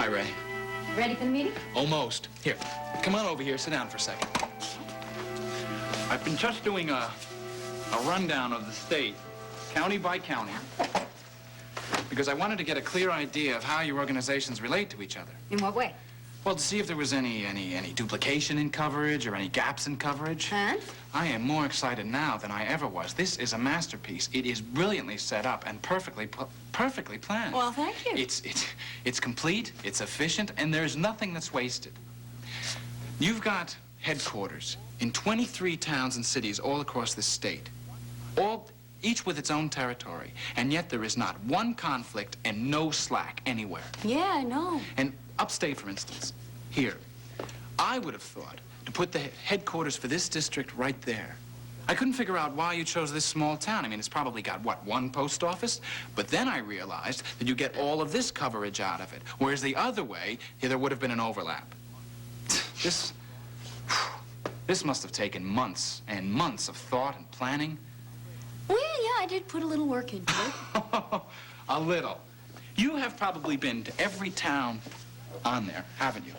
Hi, Ray. Ready for the meeting? Almost. Here, come on over here. Sit down for a second. I've been just doing a rundown of the state, county by county, because I wanted to get a clear idea of how your organizations relate to each other. In what way? Well, to see if there was any duplication in coverage or any gaps in coverage. And? I am more excited now than I ever was. This is a masterpiece. It is brilliantly set up and perfectly planned. Well, thank you. It's complete, it's efficient, and there's nothing that's wasted. You've got headquarters in 23 towns and cities all across this state, each with its own territory, and yet there is not one conflict and no slack anywhere. Yeah, I know. And upstate, for instance, here, I would have thought to put the headquarters for this district right there. I couldn't figure out why you chose this small town. I mean, it's probably got, what, one post office? But then I realized that you get all of this coverage out of it, whereas the other way, there would have been an overlap. This must have taken months and months of thought and planning. Well, yeah, I did put a little work into it. A little. You have probably been to every town on there, haven't you?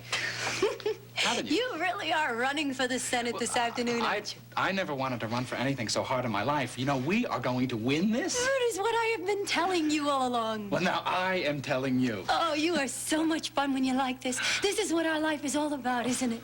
Haven't you? You really are running for the Senate this afternoon, aren't you? I never wanted to run for anything so hard in my life. You know, we are going to win this. That is what I have been telling you all along. Well, now I am telling you. Oh, you are so much fun when you like this. This is what our life is all about, isn't it?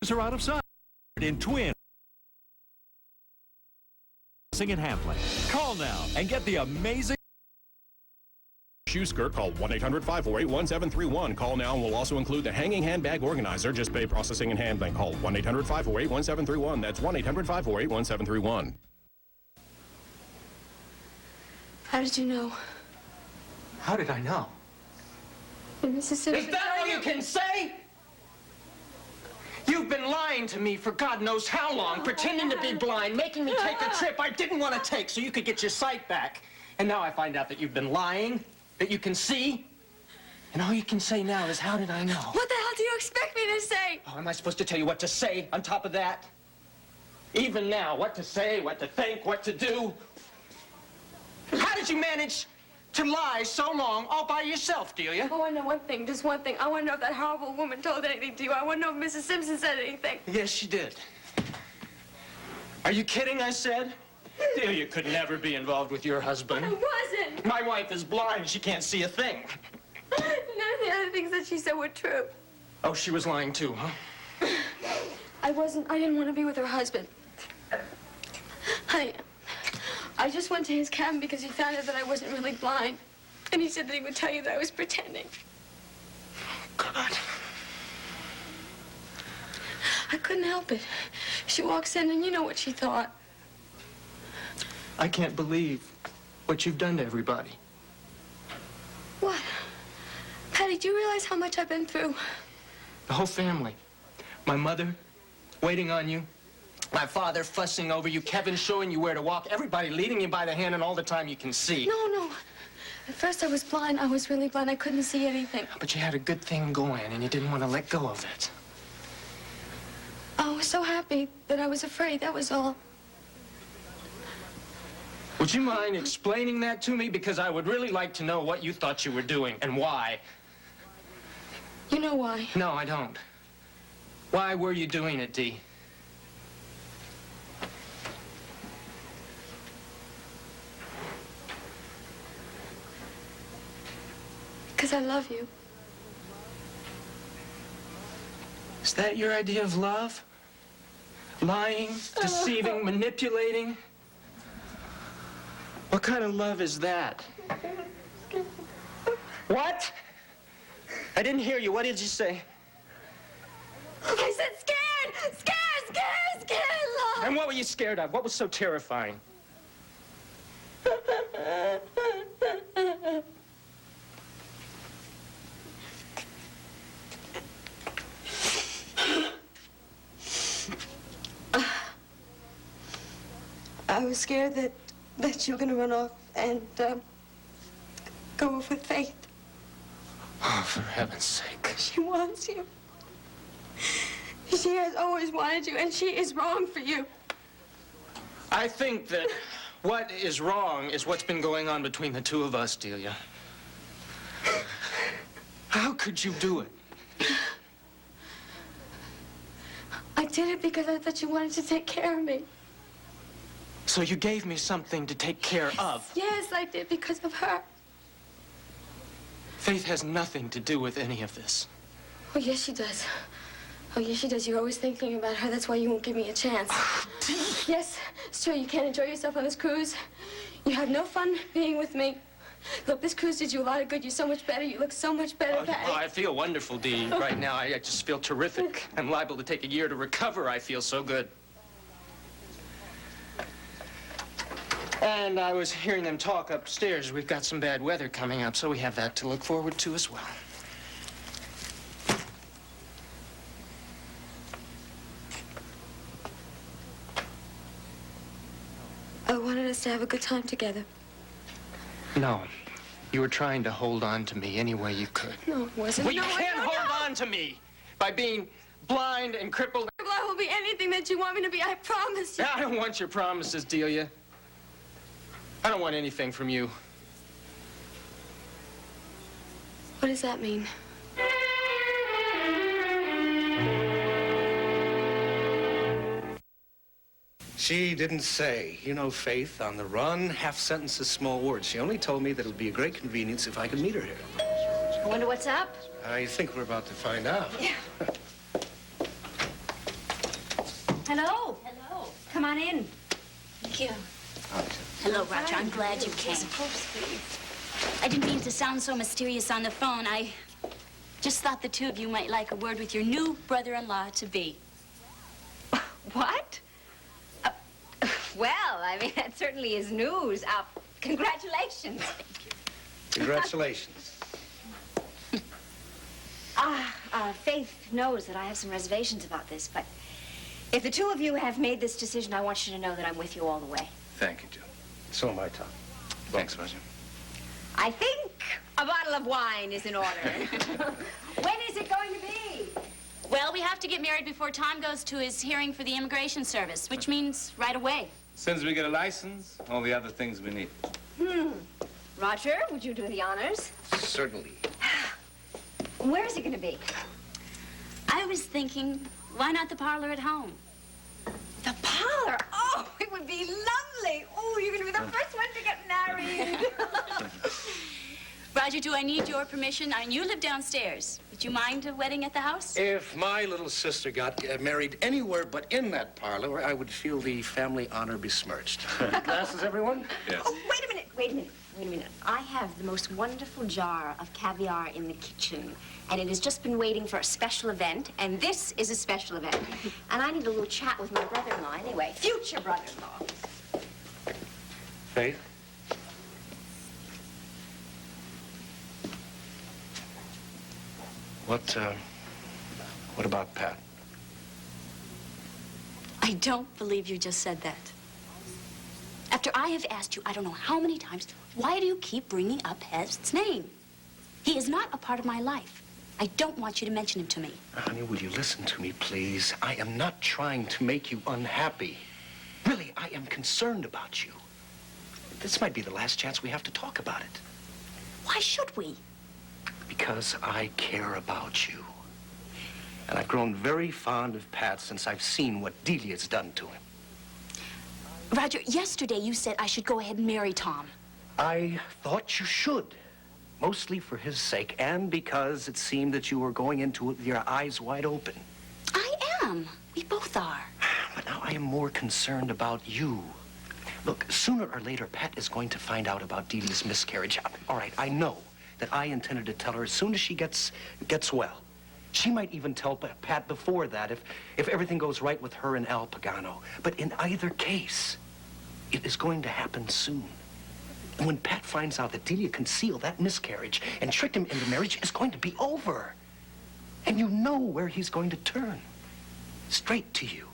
Are out of sight in twin and handling. Call now and get the amazing Shoe skirt, call 1-800-548-1731. Call now and we'll also include the hanging handbag organizer. Just pay processing and handling. Call 1-800-548-1731. That's 1-800-548-1731. How did you know? How did I know? Mississippi. Is that all you can say? You've been lying to me for God knows how long, pretending to be blind, making me take a trip I didn't want to take so you could get your sight back. And now I find out that you've been lying, that you can see. And all you can say now is, how did I know? What the hell do you expect me to say? Oh, am I supposed to tell you what to say on top of that? Even now, what to say, what to think, what to do? How did you manage to lie so long all by yourself, Delia? Oh, I know one thing, just one thing. I want to know if that horrible woman told anything to you. I want to know if Mrs. Simpson said anything. Yes, she did. Are you kidding, I said? Delia could never be involved with your husband. I wasn't. My wife is blind. She can't see a thing. None of the other things that she said were true. Oh, she was lying too, huh? I didn't want to be with her husband. I just went to his cabin because he found out that I wasn't really blind. And he said that he would tell you that I was pretending. God. I couldn't help it. She walks in and you know what she thought. I can't believe what you've done to everybody. What? Patty, do you realize how much I've been through? The whole family. My mother waiting on you. My father fussing over you, Kevin showing you where to walk, everybody leading you by the hand and all the time you can see. No. At first I was blind. I was really blind. I couldn't see anything. But you had a good thing going and you didn't want to let go of it. I was so happy that I was afraid, that was all. Would you mind explaining that to me? Because I would really like to know what you thought you were doing and why. You know why? No, I don't. Why were you doing it, Dee? Because I love you. Is that your idea of love? Lying, deceiving, manipulating? What kind of love is that? What? I didn't hear you. What did you say? I said scared! Scared! And what were you scared of? What was so terrifying? I was scared that you were going to run off and go off with Faith. Oh, for heaven's sake. She wants you. She has always wanted you, and she is wrong for you. I think that what is wrong is what's been going on between the two of us, Delia. How could you do it? I did it because I thought you wanted to take care of me. So you gave me something to take care of. Yes, I did because of her. Faith has nothing to do with any of this. Oh, yes, she does. Oh, yes, she does. You're always thinking about her. That's why you won't give me a chance. Yes, it's true. You can't enjoy yourself on this cruise. You have no fun being with me. Look, this cruise did you a lot of good. You're so much better. You look so much better, Patty. Oh, I feel wonderful, Dee. Right now, I just feel terrific. I'm liable to take a year to recover. I feel so good. And I was hearing them talk upstairs. We've got some bad weather coming up, so we have that to look forward to as well. I wanted us to have a good time together. No. You were trying to hold on to me any way you could. No, it wasn't. Well, you No, can't no, hold no. on to me by being blind and crippled. I will be anything that you want me to be. I promise you. I don't want your promises, Delia. I don't want anything from you. What does that mean? She didn't say. You know, Faith, on the run, half sentences, small words. She only told me that it would be a great convenience if I could meet her here. I wonder what's up. I think we're about to find out. Yeah. Hello. Hello. Come on in. Thank you. Hello, Roger. I'm glad you came. I didn't mean to sound so mysterious on the phone. I just thought the two of you might like a word with your new brother-in-law-to-be. What? Well, I mean, that certainly is news. Congratulations. Congratulations. Faith knows that I have some reservations about this, but if the two of you have made this decision, I want you to know that I'm with you all the way. Thank you, Joe. So am I, Tom. Thanks, Roger. I think a bottle of wine is in order. When is it going to be? Well, we have to get married before Tom goes to his hearing for the immigration service, which means right away. As soon as we get a license, all the other things we need. Roger, would you do the honors? Certainly. Where is it going to be? I was thinking, why not the parlor at home? The parlor. Oh, it would be lovely. Oh, you're going to be the first one to get married. Roger, do I need your permission? I mean, you live downstairs. Would you mind a wedding at the house? If my little sister got married anywhere but in that parlor, I would feel the family honor besmirched. Glasses, everyone? Yes. Oh, wait a minute, wait a minute, wait a minute. I have the most wonderful jar of caviar in the kitchen, and it has just been waiting for a special event, and this is a special event. And I need a little chat with my brother-in-law anyway, future brother-in-law. Faith? What about Pat? I don't believe you just said that. After I have asked you, I don't know how many times, why do you keep bringing up Pat's name? He is not a part of my life. I don't want you to mention him to me. Honey, will you listen to me, please? I am not trying to make you unhappy. Really, I am concerned about you. This might be the last chance we have to talk about it. Why should we? Because I care about you. And I've grown very fond of Pat since I've seen what Delia's done to him. Roger, yesterday you said I should go ahead and marry Tom. I thought you should. Mostly for his sake and because it seemed that you were going into it with your eyes wide open. I am. We both are. But now I am more concerned about you. Look, sooner or later, Pat is going to find out about Delia's miscarriage. All right, I know that I intended to tell her as soon as she gets well. She might even tell Pat before that if everything goes right with her and Al Pagano. But in either case, it is going to happen soon. And when Pat finds out that Delia concealed that miscarriage and tricked him into marriage, it's going to be over. And you know where he's going to turn. Straight to you.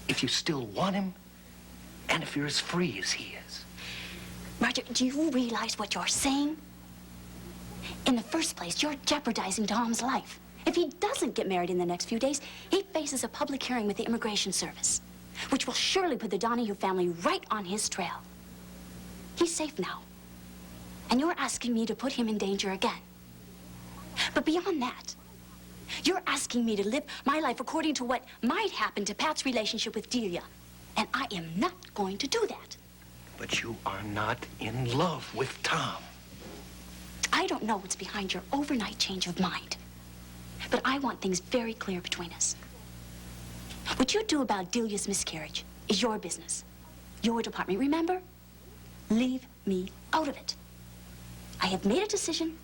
If you still want him, and if you're as free as he is. Roger, do you realize what you're saying? In the first place, you're jeopardizing Tom's life. If he doesn't get married in the next few days, he faces a public hearing with the Immigration Service, which will surely put the Donahue family right on his trail. He's safe now, and you're asking me to put him in danger again. But beyond that, you're asking me to live my life according to what might happen to Pat's relationship with Delia, and I am not going to do that. But you are not in love with Tom. I don't know what's behind your overnight change of mind, but I want things very clear between us. What you do about Delia's miscarriage is your business, your department. Remember? Leave me out of it. I have made a decision,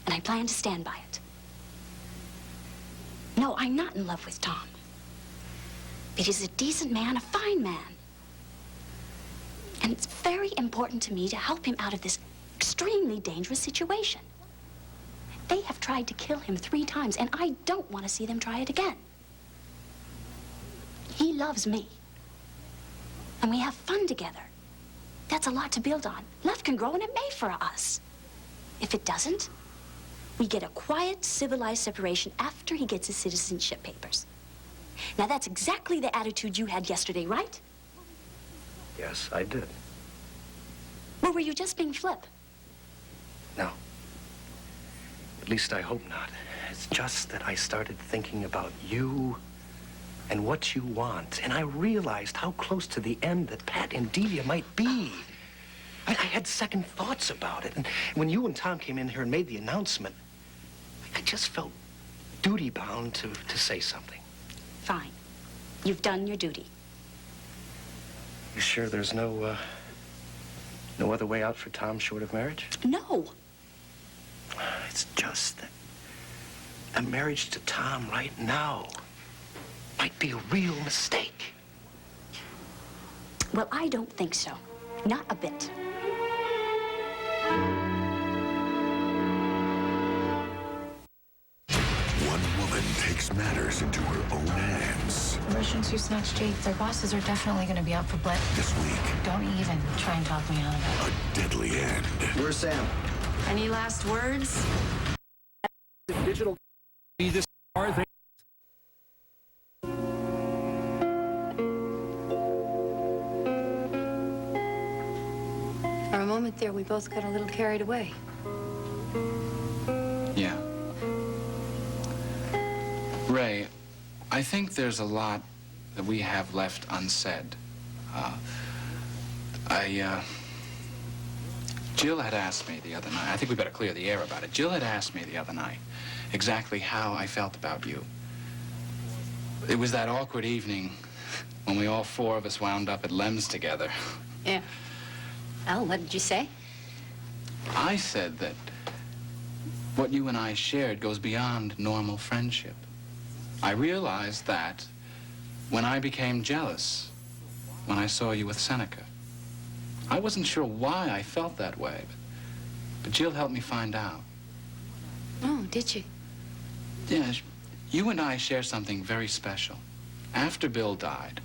and I plan to stand by it. No, I'm not in love with Tom. But he's a decent man, a fine man. And it's very important to me to help him out of this extremely dangerous situation. They have tried to kill him 3 times, and I don't want to see them try it again. He loves me. And we have fun together. That's a lot to build on. Love can grow, and it may for us. If it doesn't, we get a quiet, civilized separation after he gets his citizenship papers. Now, that's exactly the attitude you had yesterday, right? Yes, I did. Or were you just being flip? No. At least I hope not. It's just that I started thinking about you and what you want, and I realized how close to the end that Pat and Delia might be. I had second thoughts about it, and when you and Tom came in here and made the announcement, I just felt duty-bound to say something. Fine. You've done your duty. You sure there's no other way out for Tom short of marriage? No. It's just that a marriage to Tom right now might be a real mistake. Well, I don't think so. Not a bit. One woman takes matters into her own hands. The Russians who snatched Jake, their bosses are definitely going to be out for blood. This week, Don't even try and talk me out of it. a deadly end. Where's Sam? Any last words? Digital. This are they? For a moment there, we both got a little carried away. Yeah. Ray, I think there's a lot that we have left unsaid. Jill had asked me the other night, I think we better clear the air about it. Jill had asked me the other night exactly how I felt about you. It was that awkward evening when we all 4 of us wound up at Lem's together. Yeah. Well, what did you say? I said that what you and I shared goes beyond normal friendship. I realized that when I became jealous, when I saw you with Seneca. I wasn't sure why I felt that way, but Jill helped me find out. Oh, did you? Yeah, you and I share something very special. After Bill died,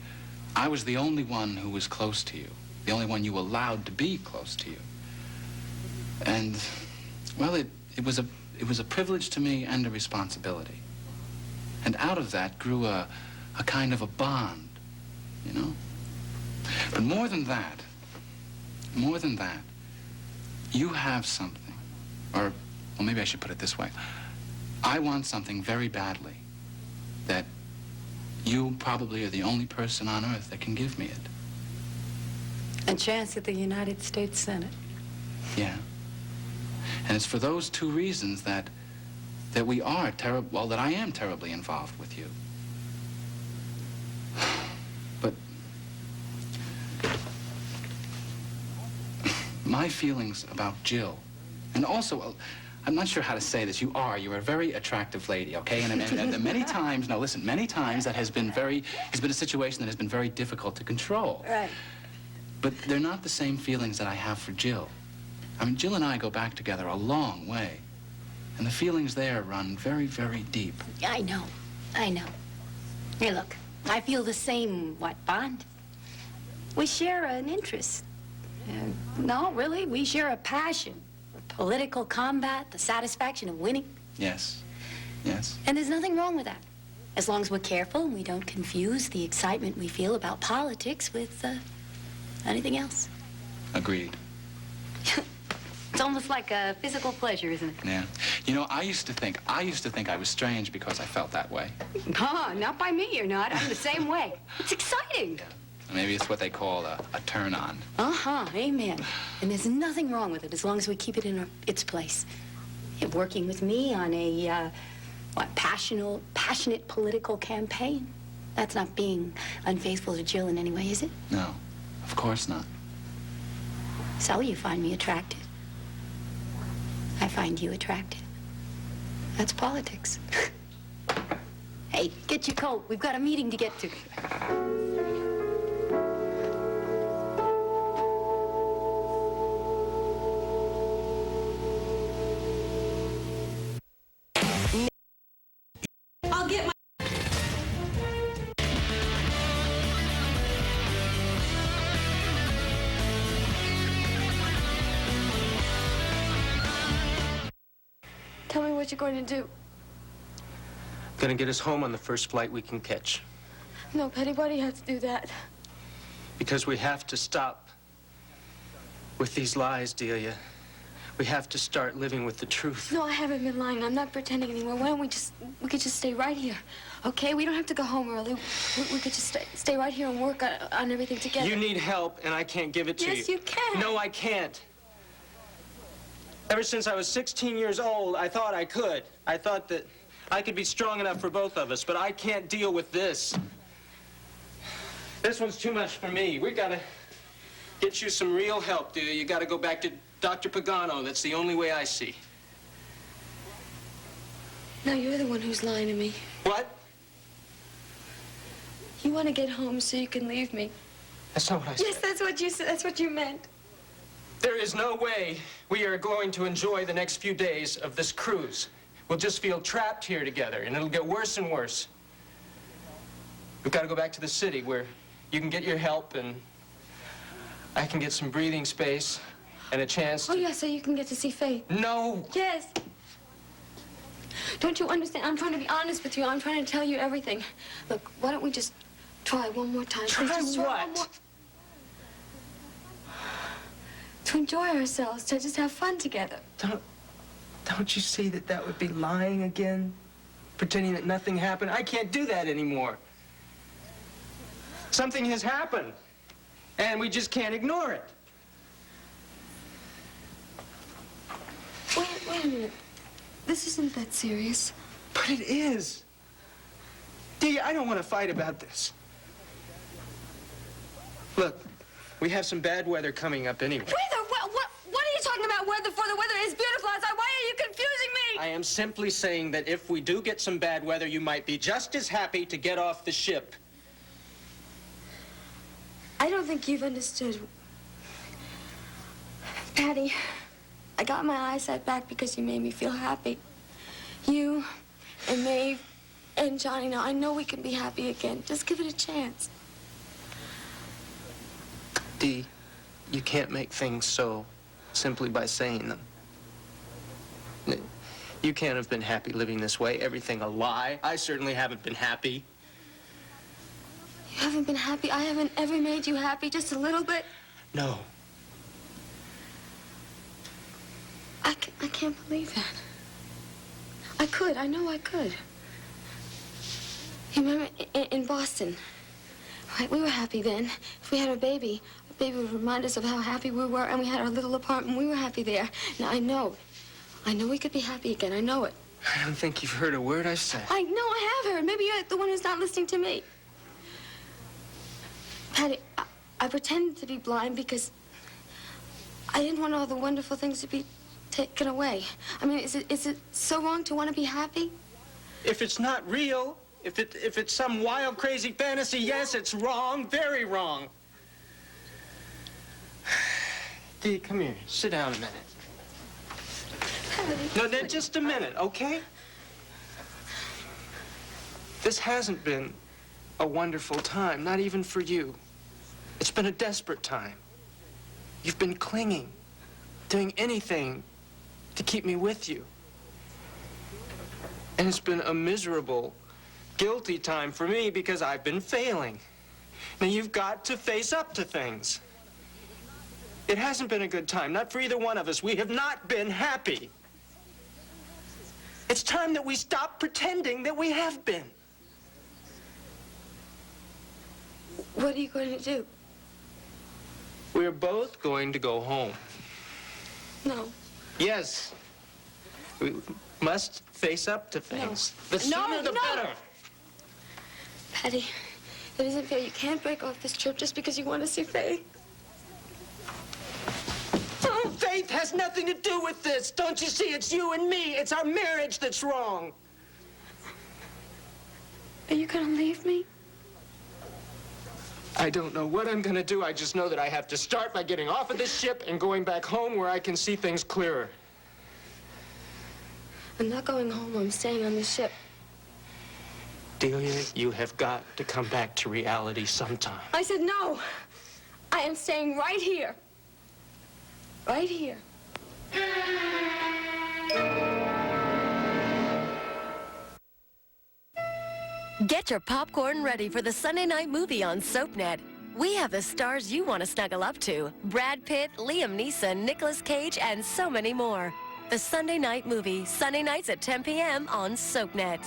I was the only one who was close to you, the only one you allowed to be close to you. And, well, it was a privilege to me and a responsibility. And out of that grew a kind of a bond, you know? But more than that, you have something, or, well, maybe I should put it this way. I want something very badly that you probably are the only person on earth that can give me it. A chance at the United States Senate. Yeah. And it's for those 2 reasons that we are that I am terribly involved with you. But my feelings about Jill, and also I'm not sure how to say this. You're a very attractive lady, okay? And many times, no, listen, many times that has been a situation that has been very difficult to control. Right. But they're not the same feelings that I have for Jill. I mean, Jill and I go back together a long way. And the feelings there run very, very deep. I know. Hey, look, I feel the same, Bond? We share an interest. No, really, we share a passion. Political combat, the satisfaction of winning. Yes. And there's nothing wrong with that. As long as we're careful and we don't confuse the excitement we feel about politics with anything else. Agreed. It's almost like a physical pleasure, isn't it? Yeah. You know, I used to think I was strange because I felt that way. Oh, not by me, you're not. I'm the same way. It's exciting. Maybe it's what they call a turn-on. Amen. And there's nothing wrong with it as long as we keep it in its place. You're working with me on a, passionate political campaign. That's not being unfaithful to Jill in any way, is it? No, of course not. So you find me attractive. I find you attractive. That's politics. Hey, get your coat. We've got a meeting to get to. I'll get my... Tell me what you're going to do. Gonna get us home on the first flight we can catch. No, Petty, why do you have to do that? Because we have to stop with these lies, Delia. We have to start living with the truth. No, I haven't been lying. I'm not pretending anymore. Why don't we could just stay right here, okay? We don't have to go home early. We could just stay right here and work on everything together. You need help, and I can't give it to you. Yes, you can. No, I can't. Ever since I was 16 years old, I thought I could. I thought that I could be strong enough for both of us, but I can't deal with this. This one's too much for me. We gotta get you some real help, Delia. You gotta go back to Dr. Pagano. That's the only way I see. No, you're the one who's lying to me. What? You want to get home so you can leave me. That's not what I said. Yes, that's what you said. That's what you meant. There is no way we are going to enjoy the next few days of this cruise. We'll just feel trapped here together, and it'll get worse and worse. We've got to go back to the city where you can get your help, and I can get some breathing space and a chance to... Oh, yeah, so you can get to see Faith. No. Yes. Don't you understand? I'm trying to be honest with you. I'm trying to tell you everything. Look, why don't we just try one more time? Try just what? Try one more... To enjoy ourselves, to just have fun together. Don't you see that that would be lying again? Pretending that nothing happened? I can't do that anymore. Something has happened, and we just can't ignore it. Wait a minute. This isn't that serious. But it is. Dee, I don't want to fight about this. Look, we have some bad weather coming up anyway. Weather? What are you talking about weather for? The weather is beautiful outside. Why are you confusing me? I am simply saying that if we do get some bad weather, you might be just as happy to get off the ship. I don't think you've understood. Patty, I got my eyesight back because you made me feel happy. You and Maeve and Johnny, now I know we can be happy again. Just give it a chance. Dee, you can't make things so simply by saying them. You can't have been happy living this way. Everything a lie. I certainly haven't been happy. You haven't been happy? I haven't ever made you happy, just a little bit? No. I can't believe that. I could. I know I could. You remember in Boston? Right, we were happy then. If we had a baby would remind us of how happy we were, and we had our little apartment. We were happy there. Now, I know we could be happy again. I know it. I don't think you've heard a word I've said. I know I have heard. Maybe you're the one who's not listening to me. Patty, I pretended to be blind because I didn't want all the wonderful things to be taken away. I mean, is it so wrong to want to be happy? If it's not real, if it's some wild, crazy fantasy, yes, it's wrong, very wrong. Dee, come here. Sit down a minute. No, then just a minute, okay? This hasn't been a wonderful time, not even for you. It's been a desperate time. You've been clinging, doing anything to keep me with you. And it's been a miserable, guilty time for me because I've been failing. Now, you've got to face up to things. It hasn't been a good time, not for either one of us. We have not been happy. It's time that we stop pretending that we have been. What are you going to do? We're both going to go home. No. Yes. We must face up to things. No. The sooner the better. Patty, that isn't fair. You can't break off this trip just because you want to see Faith. Faith has nothing to do with this. Don't you see? It's you and me. It's our marriage that's wrong. Are you going to leave me? I don't know what I'm going to do. I just know that I have to start by getting off of this ship and going back home where I can see things clearer. I'm not going home. I'm staying on this ship. Delia, you have got to come back to reality sometime. I said no. I am staying right here. Right here. Get your popcorn ready for the Sunday night movie on SoapNet. We have the stars you want to snuggle up to. Brad Pitt, Liam Neeson, Nicolas Cage, and so many more. The Sunday night movie, Sunday nights at 10 p.m. on SoapNet.